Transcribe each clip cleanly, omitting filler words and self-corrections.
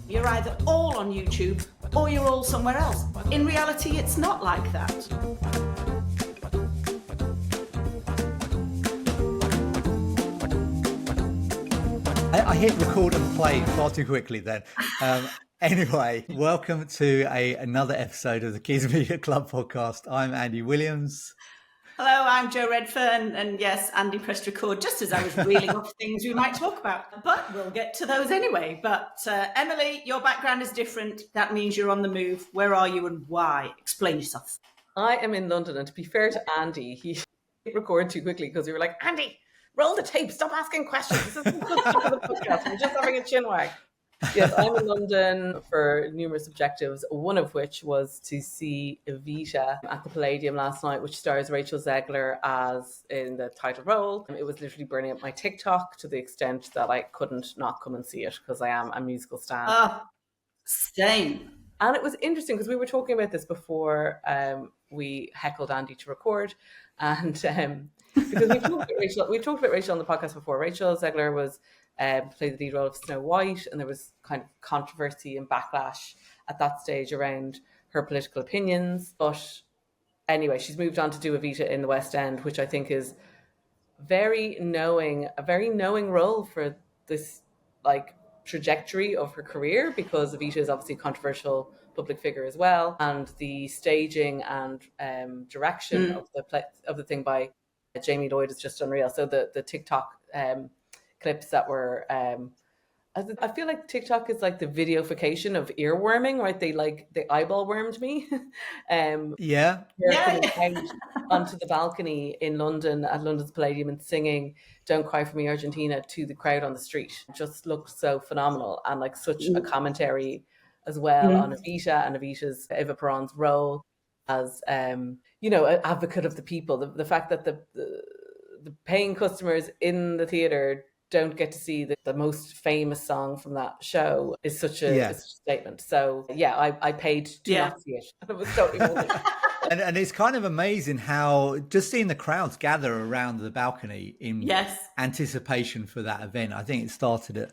You're either all on YouTube or you're all somewhere else. In reality, it's not like that. I hit record and play far too quickly then. Anyway, welcome to another episode of the Kids Media Club podcast. I'm Andy Williams. Hello, I'm Jo Redfern, and yes, Andy pressed record just as I was reeling off things we might talk about, but we'll get to those anyway. But Emily, your background is different. That means you're on the move. Where are you and why? Explain yourself. I am in London, and to be fair to Andy, he recorded too quickly because we were like, Andy, roll the tape, stop asking questions. This isn't good stuff for the podcast. We're just having a chin wag. Yes, I'm in London for numerous objectives, one of which was to see Evita at the Palladium last night, which stars Rachel Zegler as in the title role. It was literally burning up my TikTok to the extent that I couldn't not come and see it because I am a musical stan. Same. And it was interesting because we were talking about this before we heckled Andy to record. And because we've talked about Rachel on the podcast before. Rachel Zegler was played the lead role of Snow White, and there was kind of controversy and backlash at that stage around her political opinions. But anyway, she's moved on to do Evita in the West End, which I think is a very knowing role for this like trajectory of her career, because Evita is obviously a controversial public figure as well, and the staging and direction of the thing by Jamie Lloyd is just unreal. So the TikTok clips that were I feel like TikTok is like the videofication of earworming, right? They eyeball wormed me. Coming out onto the balcony in London at London's Palladium and singing "Don't Cry for Me, Argentina" to the crowd on the street just looked so phenomenal, and like such a commentary as well on Evita and Evita's Eva Perón's role as an advocate of the people. The fact that the paying customers in the theatre don't get to see the most famous song from that show is such a statement. So I paid to not see it. It was totally moving. And it's kind of amazing how just seeing the crowds gather around the balcony in anticipation for that event. I think it started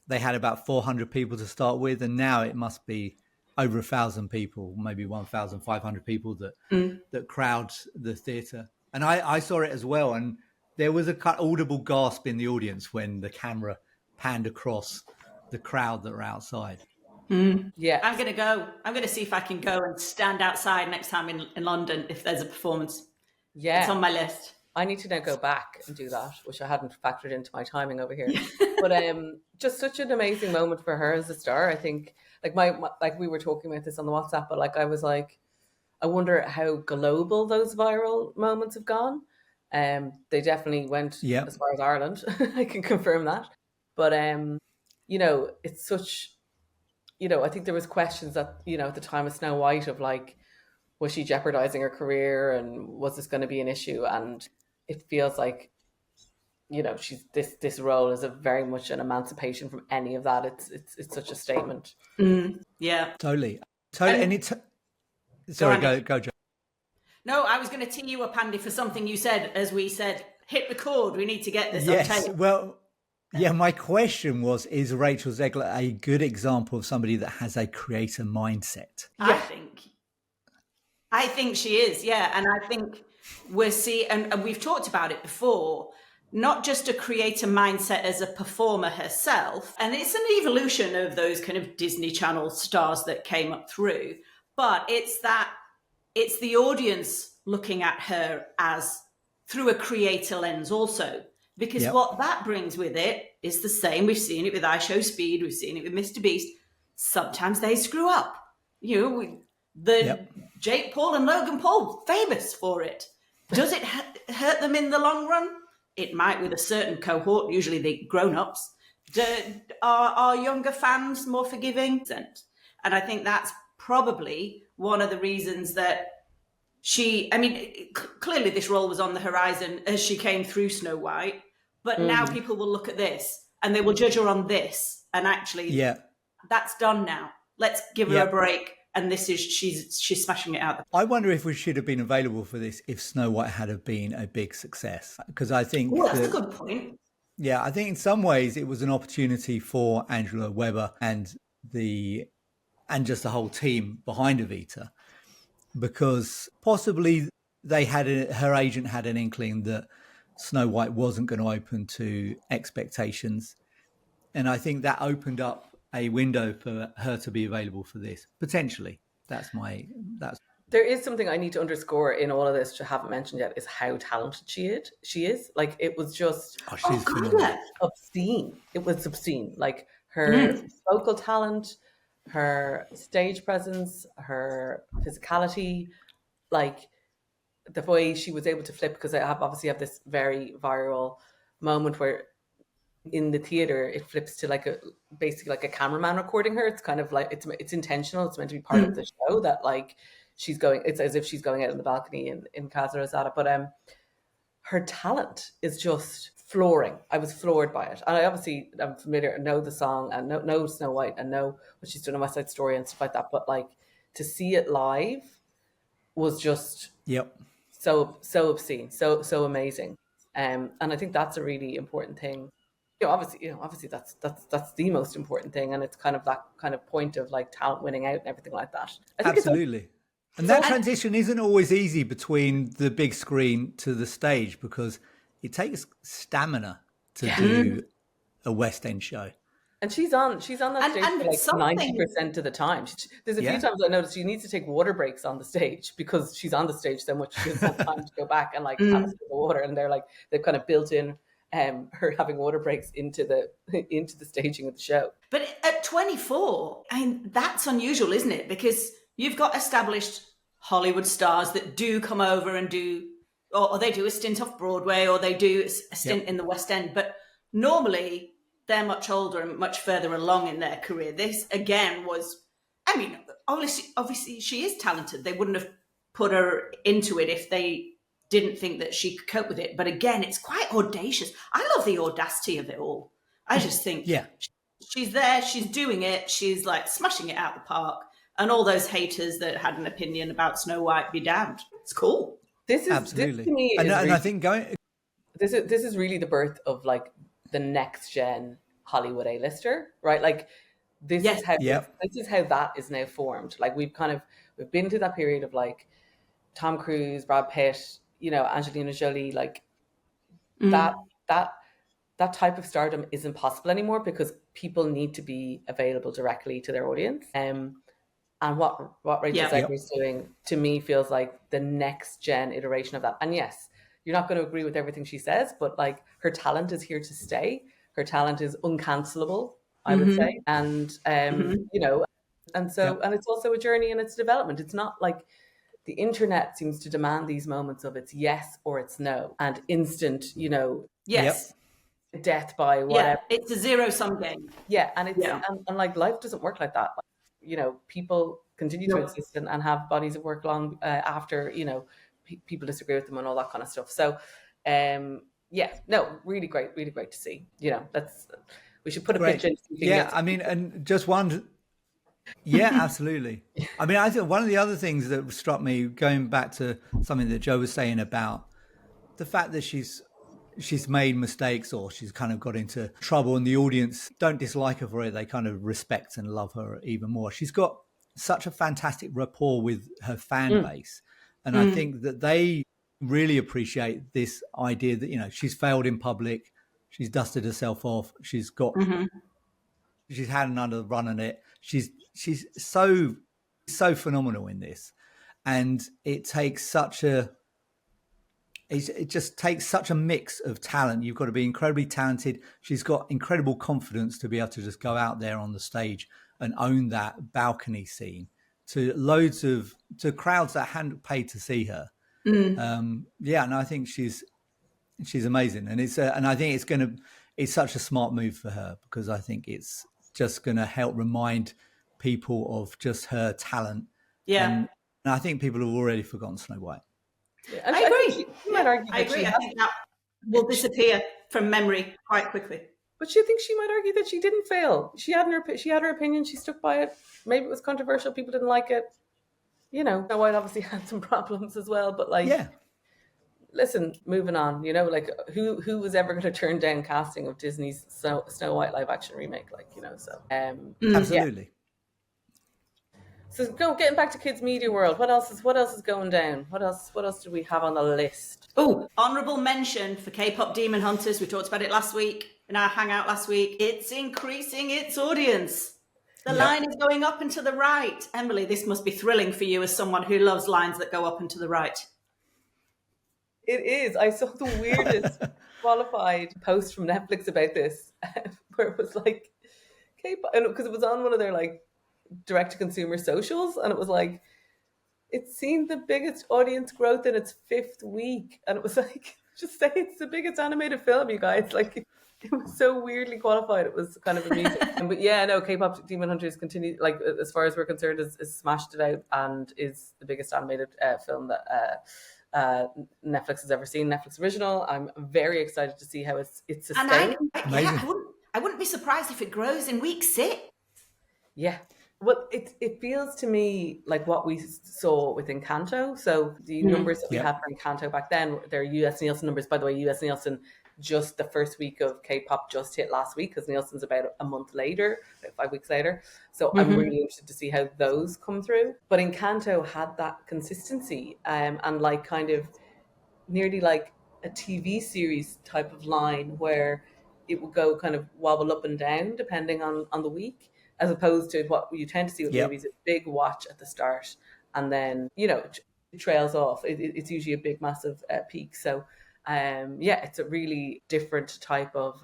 they had about 400 people to start with, and now it must be over 1,000 people, maybe 1,500 people that crowd the theatre. And I saw it as well, and there was a audible gasp in the audience when the camera panned across the crowd that were outside. Yeah, I'm going to see if I can go and stand outside next time in London if there's a performance. Yeah, it's on my list. I need to now go back and do that, which I hadn't factored into my timing over here. But just such an amazing moment for her as a star. I think like we were talking about this on the WhatsApp, but like I was like, I wonder how global those viral moments have gone. They definitely went as far as Ireland. I can confirm that. But it's such, I think there was questions that, at the time of Snow White of like, was she jeopardizing her career and was this going to be an issue? And it feels like, she's this role is very much an emancipation from any of that. It's such a statement. Yeah, totally. And it's sorry, go, Jo. No, I was going to tee you up, Andy, for something you said as we said, hit record. We need to get this on tape. Well, my question was, is Rachel Zegler a good example of somebody that has a creator mindset? I think she is, and I think we're seeing, and we've talked about it before, not just a creator mindset as a performer herself, and it's an evolution of those kind of Disney Channel stars that came up through, but it's the audience looking at her as through a creator lens also, because what that brings with it is the same. We've seen it with I Show Speed. We've seen it with Mr. Beast. Sometimes they screw up. Jake Paul and Logan Paul, famous for it. Does it hurt them in the long run? It might with a certain cohort, usually the grown-ups. Are younger fans more forgiving? And I think that's probably one of the reasons that clearly this role was on the horizon as she came through Snow White, but now people will look at this and they will judge her on this. And actually, that's done now. Let's give her a break. And she's smashing it out. I wonder if we should have been available for this if Snow White had been a big success, because I think that's a good point. Yeah, I think in some ways it was an opportunity for Angela Weber and and just the whole team behind Evita, because possibly her agent had an inkling that Snow White wasn't going to open to expectations. And I think that opened up a window for her to be available for this, potentially. There is something I need to underscore in all of this, which I haven't mentioned yet, is how talented she is. Like, it was just obscene. It was obscene. Like, her vocal talent, her stage presence, her physicality, like the way she was able to flip, because I obviously have this very viral moment where in the theater it flips to basically like a cameraman recording her. It's kind of like it's intentional. It's meant to be part of the show that like it's as if she's going out on the balcony in Casa Rosada. But her talent is just flooring. I was floored by it. And I'm familiar, know the song and know Snow White and know what she's done in West Side Story and stuff like that. But like, to see it live was just so obscene, so amazing. And I think that's a really important thing. Obviously that's the most important thing. And it's kind of that kind of point of like talent winning out and everything like that. I think absolutely. And that transition isn't always easy between the big screen to the stage, because it takes stamina to do a West End show. And she's on that stage for like 90% of the time. There's a few times I noticed she needs to take water breaks on the stage because she's on the stage so much. She doesn't have time to go back and like have a sip of water. And they've kind of built in her having water breaks into the staging of the show. But at 24, I mean, that's unusual, isn't it? Because you've got established Hollywood stars that do come over and or they do a stint off Broadway, or they do a stint in the West End. But normally they're much older and much further along in their career. This, again, was, I mean, obviously she is talented. They wouldn't have put her into it if they didn't think that she could cope with it. But again, it's quite audacious. I love the audacity of it all. I just think she's there, she's doing it, she's like smashing it out the park. And all those haters that had an opinion about Snow White, be damned. It's cool. Absolutely. This to me and I think this is really the birth of like the next gen Hollywood A-lister, right? Like this is how that is now formed. Like we've been through that period of like Tom Cruise, Brad Pitt, Angelina Jolie, like that type of stardom isn't possible anymore because people need to be available directly to their audience. And what Rachel Zegler is doing, to me, feels like the next gen iteration of that. And yes, you're not going to agree with everything she says, but like her talent is here to stay. Her talent is uncancelable, I would say. And, and it's also a journey in its development. It's not like the internet seems to demand these moments of it's yes or it's no and instant, death by whatever. Yeah, it's a zero-sum game. Yeah, and it's and like life doesn't work like that. People continue to exist and have bodies of work long after, people disagree with them and all that kind of stuff. So, really great to see. We should put a picture in. And just one. Yeah, absolutely. I mean, I think one of the other things that struck me, going back to something that Joe was saying about the fact that she's made mistakes or she's kind of got into trouble and the audience don't dislike her for it. They kind of respect and love her even more. She's got such a fantastic rapport with her fan base. And I think that they really appreciate this idea that, she's failed in public. She's dusted herself off. She's got, she's had another run on it. She's so phenomenal in this. And it just takes such a mix of talent. You've got to be incredibly talented. She's got incredible confidence to be able to just go out there on the stage and own that balcony scene to crowds that hadn't paid to see her. And I think she's amazing. And I think it's such a smart move for her, because I think it's just going to help remind people of just her talent. Yeah. And I think people have already forgotten Snow White. Yeah, I agree. I think that will disappear from memory quite quickly. But you think she might argue that she didn't fail? She had her opinion. She stuck by it. Maybe it was controversial. People didn't like it. Snow White obviously had some problems as well. But listen, moving on. Who was ever going to turn down casting of Disney's Snow White live action remake? So absolutely. So getting back to kids media world, what else is going down? What else do we have on the list? Oh, honorable mention for K-pop Demon Hunters. We talked about it last week in our hangout last week. It's increasing its audience. The line is going up and to the right. Emily, this must be thrilling for you as someone who loves lines that go up and to the right. It is. I saw the weirdest qualified post from Netflix about this, where it was like K-pop, because it was on one of their like direct-to-consumer socials, and it was like, it's seen the biggest audience growth in its 5th week, and it was like, just say it's the biggest animated film, you guys. Like, it was so weirdly qualified. It was kind of amusing. But yeah, no, K-pop Demon Hunters continue, like, as far as we're concerned, is smashed it out and is the biggest animated film that Netflix has ever seen. Netflix original. I'm very excited to see how it's sustained. And I wouldn't be surprised if it grows in week 6. Yeah. Well, it feels to me like what we saw with Encanto. So the numbers that we had for Encanto back then, they're US Nielsen numbers. By the way, US Nielsen, just the first week of K-pop just hit last week, because Nielsen's about a month later, about 5 weeks later. So I'm really interested to see how those come through. But Encanto had that consistency and like kind of nearly like a TV series type of line where it would go kind of wobble up and down depending on the week, as opposed to what you tend to see with movies, a big watch at the start and then, you know, it trails off. It's usually a big, massive peak. So, it's a really different type of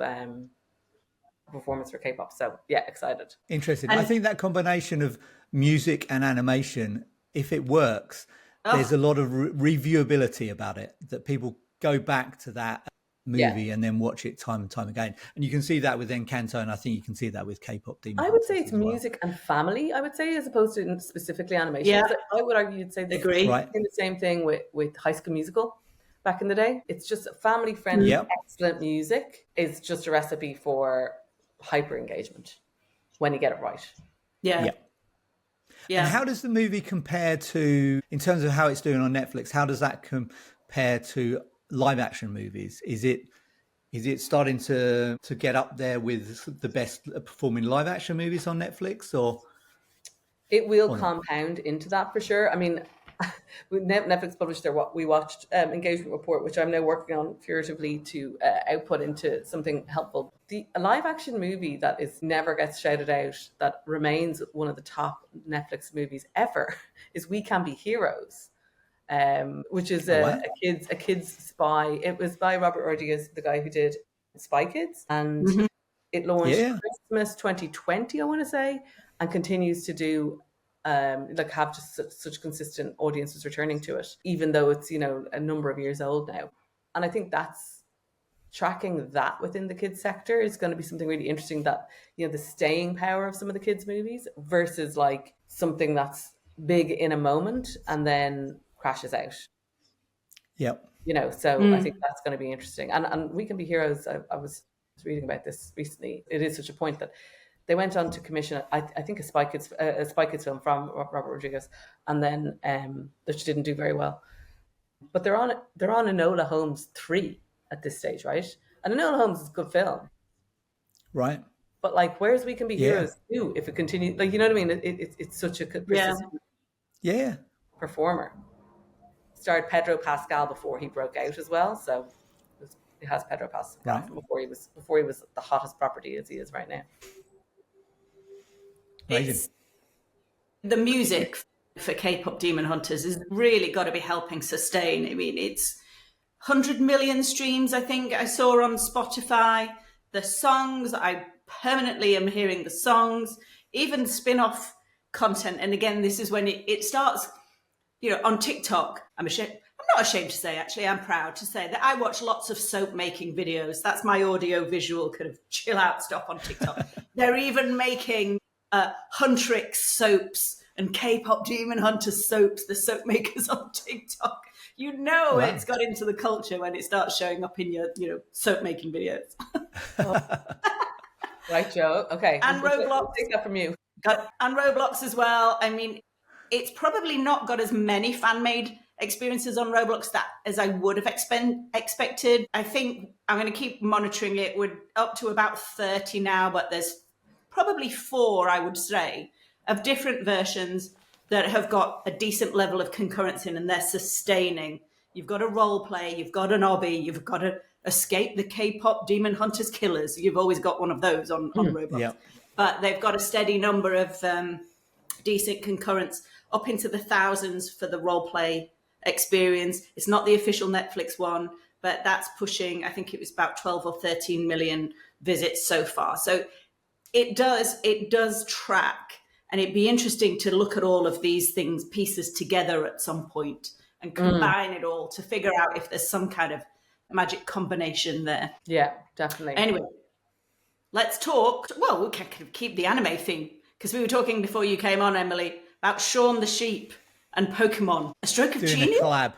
performance for K-pop. So, yeah, excited. Interesting. I think that combination of music and animation, if it works, there's a lot of reviewability about it, that people go back to that movie and then watch it time and time again. And you can see that with Encanto, and I think you can see that with K-pop Demon I would say it's music and family, I would say, as opposed to specifically animation. Yeah. I would argue you'd say the same thing with High School Musical back in the day. It's just family-friendly, excellent music is just a recipe for hyper engagement when you get it right. Yeah. And how does the movie compare to, in terms of how it's doing on Netflix, how does that compare to live action movies? Is it starting to get up there with the best performing live action movies on Netflix, or it will compound into that for sure? I mean, Netflix published their What We Watched engagement report, which I'm now working on furtively to output into something helpful. A live action movie that never gets shouted out, that remains one of the top Netflix movies ever, is We Can Be Heroes. Which is a kids spy. It was by Robert Rodriguez, the guy who did Spy Kids, and it launched Christmas 2020, I want to say, and continues to do have just such consistent audiences returning to it, even though it's, you know, a number of years old now. And I think that's tracking that within the kids sector is going to be something really interesting, that, you know, the staying power of some of the kids movies versus like something that's big in a moment and then crashes out. Yep. You know, so I think that's going to be interesting. And We Can Be Heroes, I was reading about this recently. It is such a point that they went on to commission, I think, a Spy Kids film from Robert Rodriguez, and then which didn't do very well. But they're on Enola Holmes 3 at this stage, right? And Enola Holmes is a good film, right? But like, where's We Can Be Heroes 2 if it continues? Like, you know what I mean? It's such a persistent performer. Starred Pedro Pascal before he broke out as well, so it has Pedro Pascal before he was the hottest property as he is right now. The music for K-pop Demon Hunters has really got to be helping sustain. I mean, it's 100 million streams, I think I saw on Spotify. The songs, I permanently am hearing the songs, even spin-off content. And again, this is when it starts, you know, on TikTok. I'm not ashamed to say, actually, I'm proud to say that I watch lots of soap making videos. That's my audio visual kind of chill out stuff on TikTok. They're even making Huntrix soaps and K-pop Demon Hunter soaps, the soap makers on TikTok. You know, it's got into the culture when it starts showing up in your, you know, soap making videos. Right, Joe. Okay. And Roblox. I'll take that from you. And Roblox as well. I mean, it's probably not got as many fan-made experiences on Roblox as I would have expected. I think I'm going to keep monitoring it. We're up to about 30 now, but there's probably 4, I would say, of different versions that have got a decent level of concurrency and they're sustaining. You've got a role play, you've got an obby, you've got to escape the K-pop demon hunters killers. You've always got one of those on Roblox. Yeah. But they've got a steady number of decent concurrents, up into the thousands for the role play experience. It's not the official Netflix one, but that's pushing, I think it was about 12 or 13 million visits so far. So it does track, and it'd be interesting to look at all of these pieces together at some point and combine it all to figure out if there's some kind of magic combination there. Yeah, definitely. Anyway, let's talk. Well, we can keep the anime thing, because we were talking before you came on, Emily, about Shaun the Sheep and Pokemon. A stroke of genius? A collab.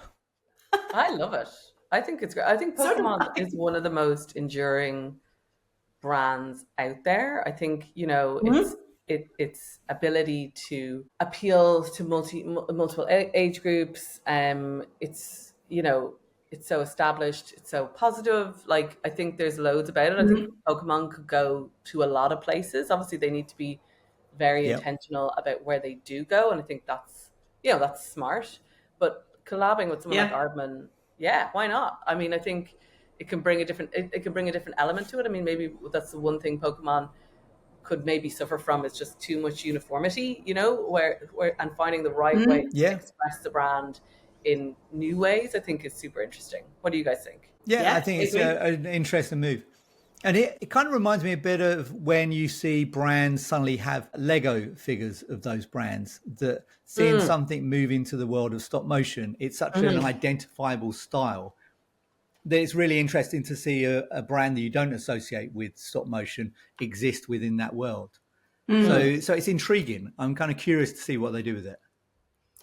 I love it. I think it's great. I think Pokemon is one of the most enduring brands out there. I think, its ability to appeal to multiple age groups. It's so established. It's so positive. Like, I think there's loads about it. I think Pokemon could go to a lot of places. Obviously, they need to be very intentional about where they do go, and I think that's smart. But collabing with someone like Aardman, why not? I mean, I think it can bring a different element to it. I mean, maybe that's the one thing Pokemon could maybe suffer from, is just too much uniformity, where and finding the right way to express the brand in new ways, I think is super interesting. What do you guys think? Yeah, I think it's an interesting move. And it kind of reminds me a bit of when you see brands suddenly have Lego figures of those brands, that seeing something move into the world of stop motion, it's such an identifiable style that it's really interesting to see a brand that you don't associate with stop motion exist within that world. So it's intriguing. I'm kind of curious to see what they do with it.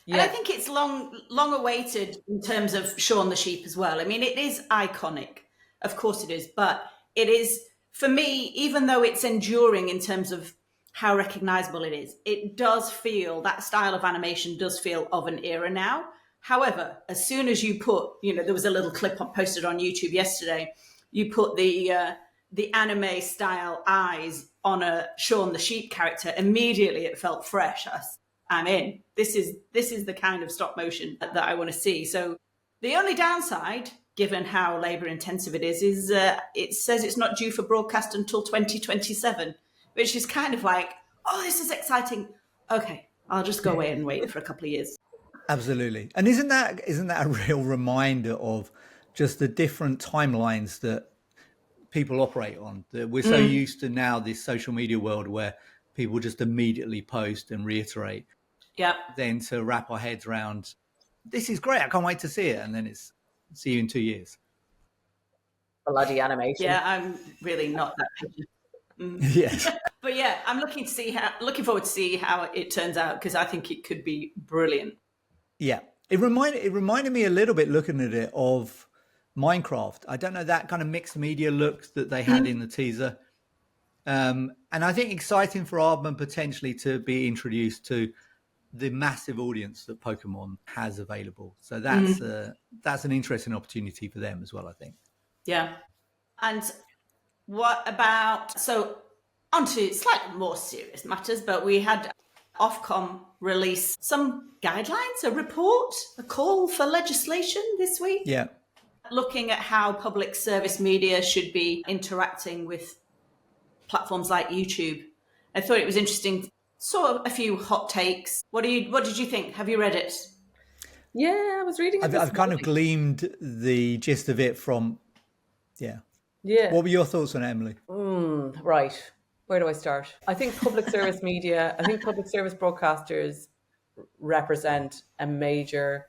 Yeah. And I think it's long awaited in terms of Shaun the Sheep as well. I mean, it is iconic. Of course it is. But it is, for me, even though it's enduring in terms of how recognizable it is, it does feel, that style of animation does feel of an era now. However, as soon as you put, there was a little clip posted on YouTube yesterday, you put the anime style eyes on a Shaun the Sheep character, immediately it felt fresh. I'm in. This is the kind of stop motion that I want to see. So the only downside, given how labor intensive it is it says it's not due for broadcast until 2027, which is kind of like, oh, this is exciting. Okay, I'll just go away and wait for a couple of years. Absolutely. And isn't that a real reminder of just the different timelines that people operate on? That we're so used to now, this social media world where people just immediately post and reiterate. Yeah. Then to wrap our heads around, this is great, I can't wait to see it. And then it's see you in 2 years. Bloody animation. Yeah, I'm really not that picky. Yes. But yeah, I'm looking forward to see how it turns out, because I think it could be brilliant. Yeah. It reminded me a little bit, looking at it, of Minecraft. I don't know, that kind of mixed media look that they had in the teaser. And I think exciting for Aardman potentially to be introduced to the massive audience that Pokemon has available. So that's an interesting opportunity for them as well, I think. Yeah. And what about, so onto slightly more serious matters, but we had Ofcom release some guidelines, a report, a call for legislation this week. Yeah. Looking at how public service media should be interacting with platforms like YouTube. I thought it was interesting. Saw a few hot takes. What did you think? Have you read it? Yeah, I was reading it. I've kind of gleaned the gist of it from, yeah. What were your thoughts on it, Emily? Right. Where do I start? I think public service media, public service broadcasters represent a major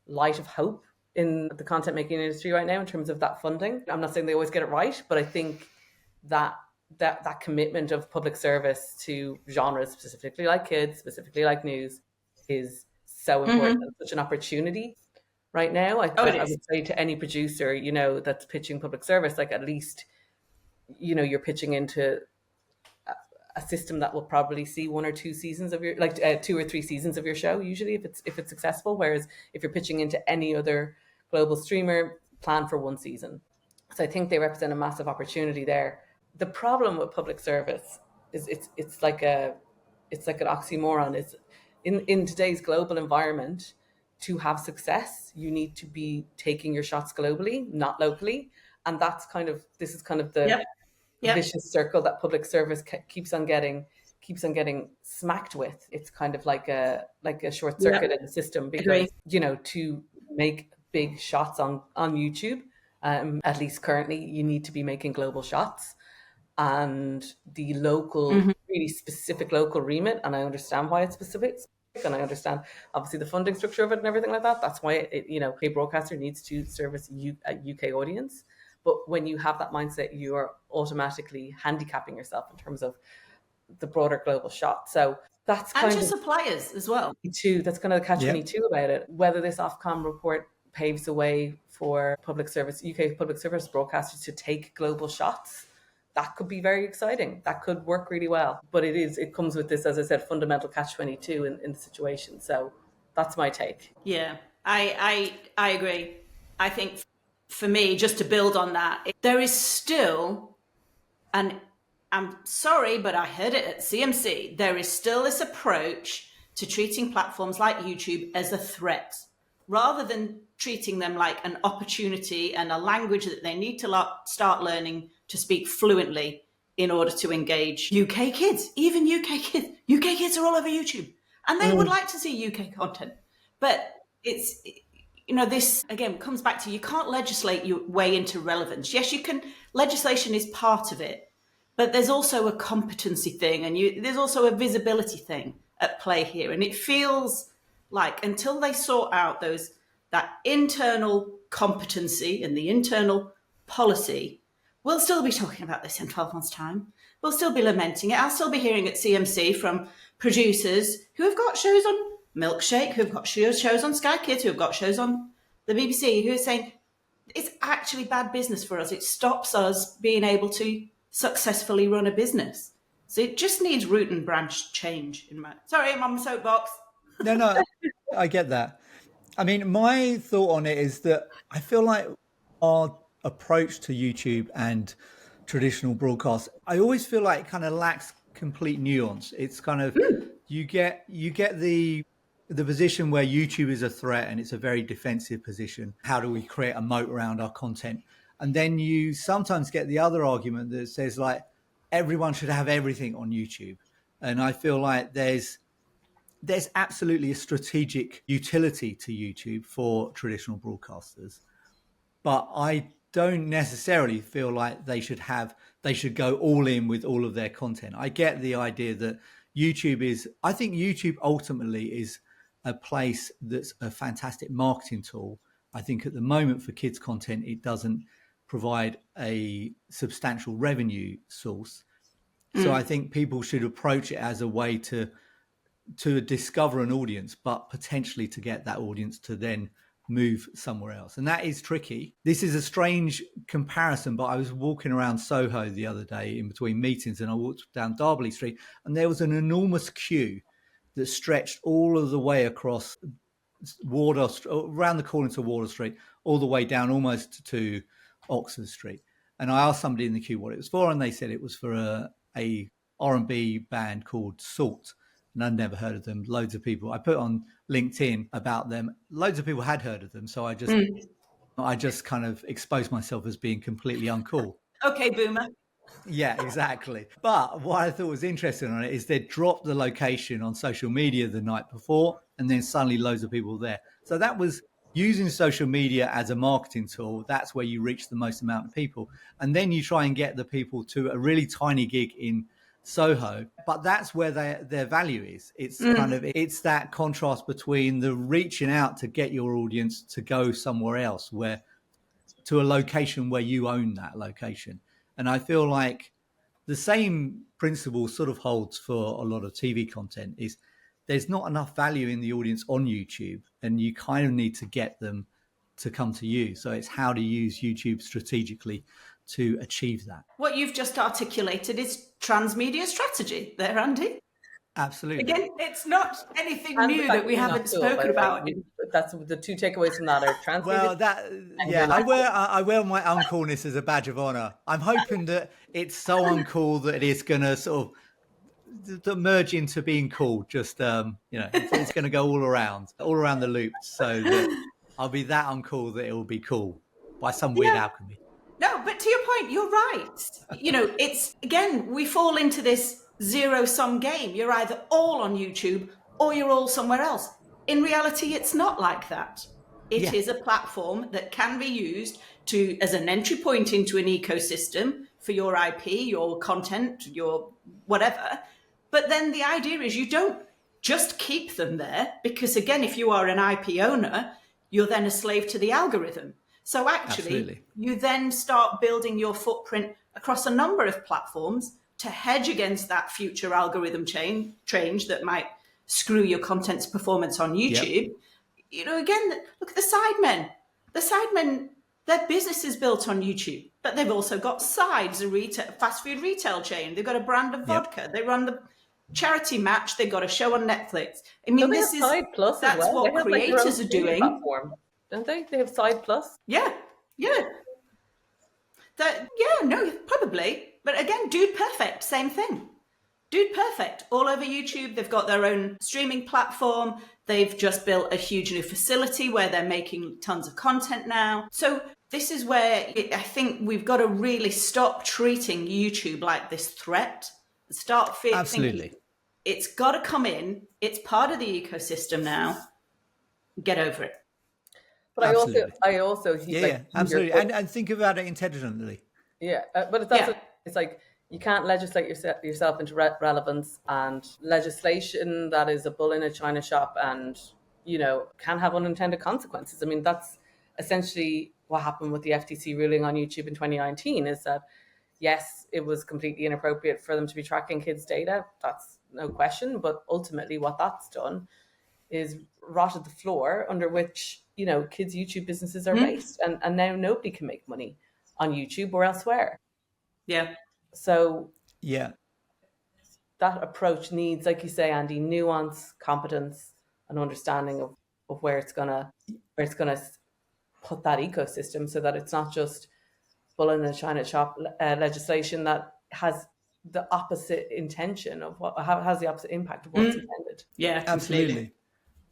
light of hope in the content making industry right now in terms of that funding. I'm not saying they always get it right, but I think that commitment of public service to genres, specifically like kids, specifically like news, is so important and such an opportunity right now. I would say to any producer, that's pitching public service, like, at least, you're pitching into a system that will probably see 1 or 2 seasons of your, 2 or 3 seasons of your show, usually, if it's successful. Whereas if you're pitching into any other global streamer, plan for 1 season. So I think they represent a massive opportunity there. The problem with public service is it's like an oxymoron. Is in today's global environment, to have success, you need to be taking your shots globally, not locally. And this is kind of the vicious circle that public service keeps on getting smacked with. It's kind of like a short circuit in the system, because to make big shots on YouTube, at least currently, you need to be making global shots, and the local, really specific local remit. And I understand why it's specific, and I understand obviously the funding structure of it and everything like that. That's why a broadcaster needs to service a UK audience. But when you have that mindset, you are automatically handicapping yourself in terms of the broader global shot. So that's kind of suppliers as well. Too. That's kind of the catch-22 about it. Whether this Ofcom report paves the way for UK public service broadcasters to take global shots, that could be very exciting. That could work really well. But it comes with this, as I said, fundamental catch-22 in the situation. So that's my take. Yeah, I agree. I think for me, just to build on that, there is still, and I'm sorry, but I heard it at CMC, there is still this approach to treating platforms like YouTube as a threat, rather than treating them like an opportunity and a language that they need to start learning to speak fluently in order to engage UK kids. Even UK kids are all over YouTube, and they would like to see UK content. But it's, this again comes back to, you can't legislate your way into relevance. Yes, you can. Legislation is part of it, but there's also a competency thing, and there's also a visibility thing at play here. And it feels like until they sort out that internal competency and the internal policy, we'll still be talking about this in 12 months' time. We'll still be lamenting it. I'll still be hearing at CMC from producers who have got shows on Milkshake, who've got shows on Sky Kids, who've got shows on the BBC, who are saying it's actually bad business for us. It stops us being able to successfully run a business. So it just needs root and branch change. Sorry, I'm on my soapbox. No, I get that. I mean, my thought on it is that I feel like our approach to YouTube and traditional broadcast, I always feel like it kind of lacks complete nuance. It's kind of, you get the position where YouTube is a threat and it's a very defensive position. How do we create a moat around our content? And then you sometimes get the other argument that says like everyone should have everything on YouTube. And I feel like there's absolutely a strategic utility to YouTube for traditional broadcasters, but I don't necessarily feel like they should go all in with all of their content. I get the idea that I think YouTube ultimately is a place that's a fantastic marketing tool. I think at the moment for kids content, it doesn't provide a substantial revenue source. So I think people should approach it as a way to discover an audience, but potentially to get that audience to then move somewhere else. And that is tricky. This is a strange comparison, but I was walking around Soho the other day in between meetings, and I walked down Darby Street, and there was an enormous queue that stretched all of the way across around the corner to Wardour Street, all the way down almost to Oxford Street. And I asked somebody in the queue what it was for, and they said it was for a R&B band called Salt. And I'd never heard of them. Loads of people, I put on LinkedIn about them. Loads of people had heard of them. So I just kind of exposed myself as being completely uncool. Okay, boomer. Yeah, exactly. But what I thought was interesting on it is they dropped the location on social media the night before, and then suddenly loads of people were there. So that was using social media as a marketing tool. That's where you reach the most amount of people. And then you try and get the people to a really tiny gig in Soho, but that's where their value is. It's it's that contrast between the reaching out to get your audience to go somewhere else, to a location where you own that location. And I feel like the same principle sort of holds for a lot of TV content. Is there's not enough value in the audience on YouTube, and you kind of need to get them to come to you. So it's how to use YouTube strategically to achieve that. What you've just articulated is transmedia strategy there, Andy. Absolutely. Again, it's not anything new that we haven't spoken about. That's the two takeaways from that are transmedia. Well, I wear my uncoolness as a badge of honor. I'm hoping that it's so uncool that it's going to sort of to merge into being cool. Just it's going to go all around the loop, so that I'll be that uncool that it will be cool by some weird alchemy. No, but to your point, you're right. It's, again, we fall into this zero-sum game. You're either all on YouTube or you're all somewhere else. In reality, it's not like that. It is a platform that can be used as an entry point into an ecosystem for your IP, your content, your whatever. But then the idea is you don't just keep them there, because, again, if you are an IP owner, you're then a slave to the algorithm. So actually, you then start building your footprint across a number of platforms to hedge against that future algorithm change that might screw your content's performance on YouTube. Again, look at the Sidemen. The Sidemen, their business is built on YouTube, but they've also got Sides, a fast food retail chain. They've got a brand of vodka. They run the charity match. They've got a show on Netflix. I mean, this is Side Plus that's as well. what creators are doing. Platform, don't they? They have Side Plus. Yeah. Probably. But again, Dude Perfect, same thing. Dude Perfect, all over YouTube. They've got their own streaming platform. They've just built a huge new facility where they're making tons of content now. So this is where I think we've got to really stop treating YouTube like this threat. Start thinking it's got to come in. It's part of the ecosystem now. Get over it. But I also absolutely, and think about it intelligently. Yeah, but it's also it's like you can't legislate yourself into relevance, and legislation that is a bull in a china shop and can have unintended consequences. I mean, that's essentially what happened with the FTC ruling on YouTube in 2019. Is that yes, it was completely inappropriate for them to be tracking kids' data. That's no question. But ultimately, what that's done is rotted the floor under which kids' YouTube businesses are based, and now nobody can make money on YouTube or elsewhere. Yeah. So that approach needs, like you say, Andy, nuance, competence, and understanding of where it's gonna put that ecosystem, so that it's not just bull in a china shop legislation that has the opposite intention of has the opposite impact of what's intended. Yeah, absolutely.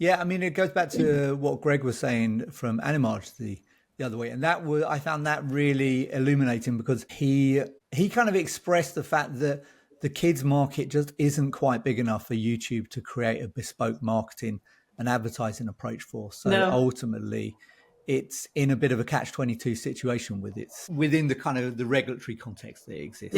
Yeah, I mean, it goes back to what Greg was saying from Animage the other way, and I found that really illuminating, because he kind of expressed the fact that the kids market just isn't quite big enough for YouTube to create a bespoke marketing and advertising approach for. So ultimately, it's in a bit of a catch-22 situation within the kind of the regulatory context that exists.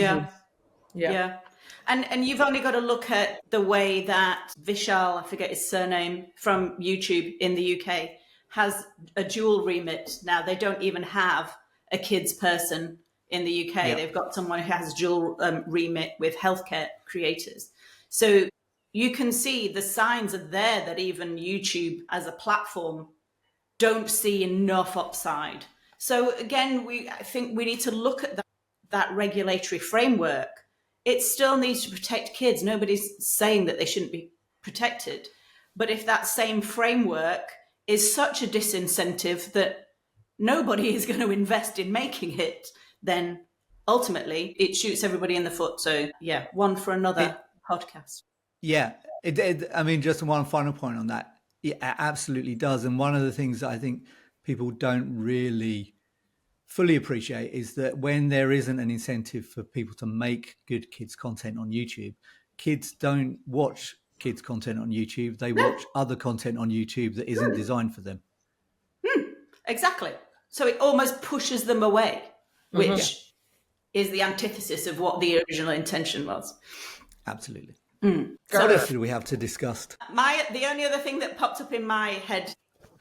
Yeah. And you've only got to look at the way that Vishal, I forget his surname, from YouTube in the UK, has a dual remit. Now, they don't even have a kids person in the UK. They've got someone who has dual remit with healthcare creators. So you can see the signs are there that even YouTube as a platform don't see enough upside. So again, I think we need to look at that regulatory framework. It still needs to protect kids. Nobody's saying that they shouldn't be protected. But if that same framework is such a disincentive that nobody is going to invest in making it, then ultimately it shoots everybody in the foot. So one for another podcast. Yeah, I mean, just one final point on that. It absolutely does. And one of the things that I think people don't really fully appreciate is that when there isn't an incentive for people to make good kids content on YouTube, kids don't watch kids content on YouTube. They watch other content on YouTube that isn't designed for them. Exactly. So it almost pushes them away, which is the antithesis of what the original intention was. Absolutely. So what else did we have to discuss? The only other thing that popped up in my head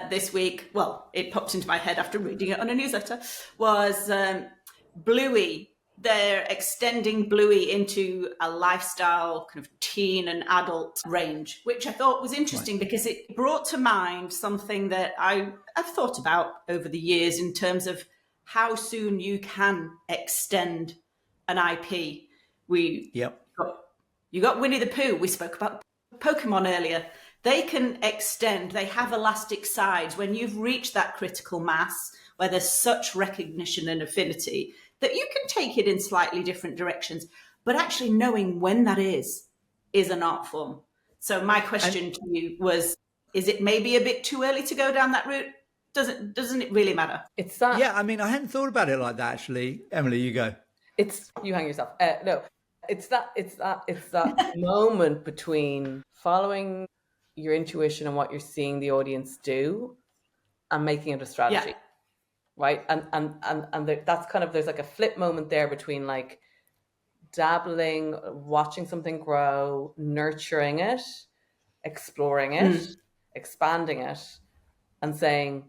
this week, well, it popped into my head after reading it on a newsletter, was Bluey. They're extending Bluey into a lifestyle kind of teen and adult range, which I thought was interesting because it brought to mind something that I've thought about over the years in terms of how soon you can extend an IP. You got Winnie the Pooh. We spoke about Pokémon earlier. They can extend. They have elastic sides. When you've reached that critical mass where there's such recognition and affinity that you can take it in slightly different directions, but actually knowing when that is is an art form. So my question to you was, is it maybe a bit too early to go down that route? Doesn't it really matter? It's that. Yeah, I mean, I hadn't thought about it like that, actually. Emily, you go. You hang yourself. No, it's that moment between following your intuition and what you're seeing the audience do and making it a strategy. Right. And that's kind of, there's like a flip moment there between like dabbling, watching something grow, nurturing it, exploring it, expanding it, and saying,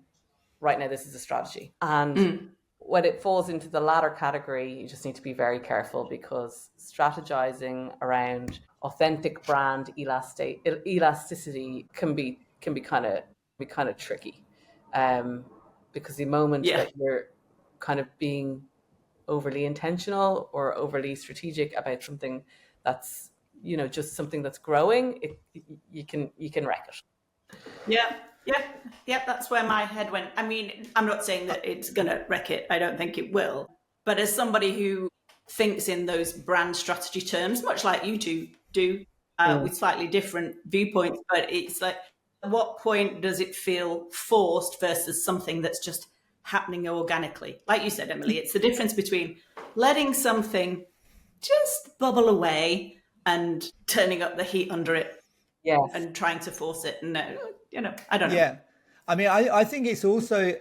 right now, this is a strategy. And when it falls into the latter category, you just need to be very careful, because strategizing around authentic brand elasticity can be kind of tricky, because the moment that you're kind of being overly intentional or overly strategic about something that's, you know, just something that's growing, you can wreck it. Yeah, that's where my head went. I mean, I'm not saying that it's going to wreck it. I don't think it will. But as somebody who thinks in those brand strategy terms, much like you two do, with slightly different viewpoints, but it's like, at what point does it feel forced versus something that's just happening organically? Like you said, Emily, it's the difference between letting something just bubble away and turning up the heat under it. Yes. And trying to force it. And, you know, I don't know. Yeah. I mean, I think it's also,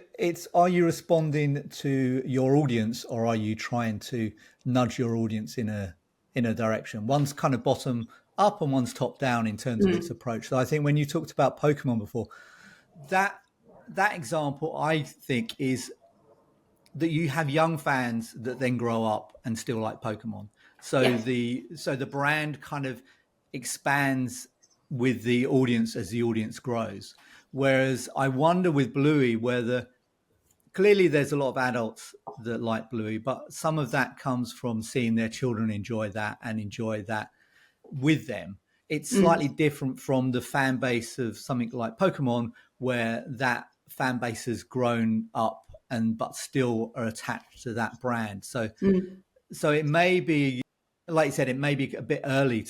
are you responding to your audience, or are you trying to nudge your audience in a direction? One's kind of bottom up and one's top down in terms of its approach. So I think when you talked about Pokemon before, that example, I think, is that you have young fans that then grow up and still like Pokemon. So the brand kind of expands with the audience as the audience grows. Whereas I wonder with Bluey, clearly there's a lot of adults that like Bluey, but some of that comes from seeing their children enjoy that and enjoy that with them. It's slightly different from the fan base of something like Pokemon, where that fan base has grown up but still are attached to that brand. So it may be, like you said, it may be a bit early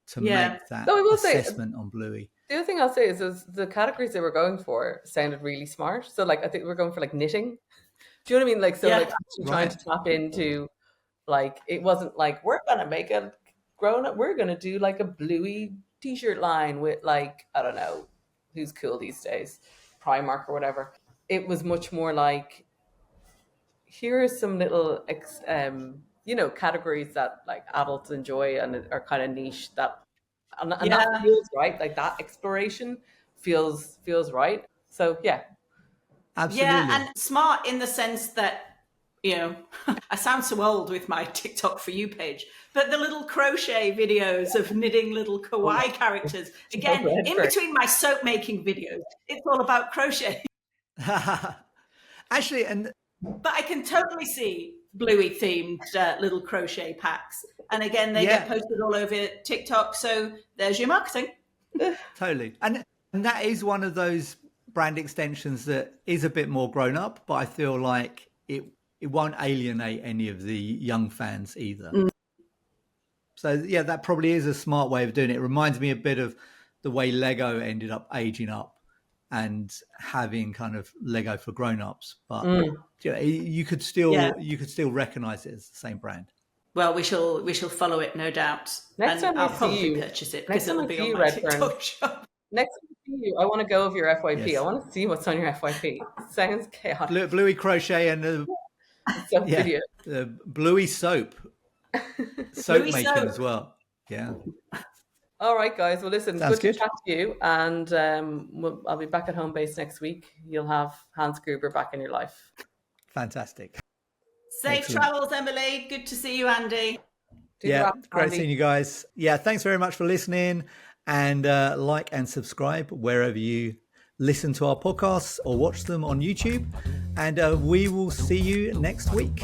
to make that assessment on Bluey. The other thing I'll say is the categories they were going for sounded really smart. So like, I think we're going for like knitting. Do you know what I mean? Like, so like actually trying to tap into, like, it wasn't like, we're going to make a grown up, we're going to do like a Bluey t-shirt line with like, I don't know, who's cool these days, Primark or whatever. It was much more like, here are some little, categories that like adults enjoy and are kind of niche, that feels right. Like that exploration feels right. So absolutely. Yeah, and smart in the sense that, you know, I sound so old with my TikTok For You page, but the little crochet videos of knitting little kawaii characters, again, in between my soap making videos, it's all about crochet. Actually, but I can totally see Bluey themed little crochet packs. And again, they get posted all over TikTok. So there's your marketing. Totally. And that is one of those brand extensions that is a bit more grown up, but I feel like it won't alienate any of the young fans either. So yeah, that probably is a smart way of doing it. It reminds me a bit of the way Lego ended up aging up and having kind of Lego for grown-ups, but you could still recognize it as the same brand. Well, we shall follow it, no doubt. Next time I'll probably purchase it because it'll be on my TikTok shop. Next time I see you, I want to go over your FYP. Yes. I want to see what's on your FYP. It sounds chaotic. Bluey crochet and the video. The Bluey soap Bluey making soap as well. Yeah. All right, guys. Well, listen, good to chat to you. And I'll be back at home base next week. You'll have Hans Gruber back in your life. Fantastic. Safe travels, Emily. Good to see you, Andy. Great seeing you guys. Yeah, thanks very much for listening. And like and subscribe wherever you listen to our podcasts or watch them on YouTube. And we will see you next week.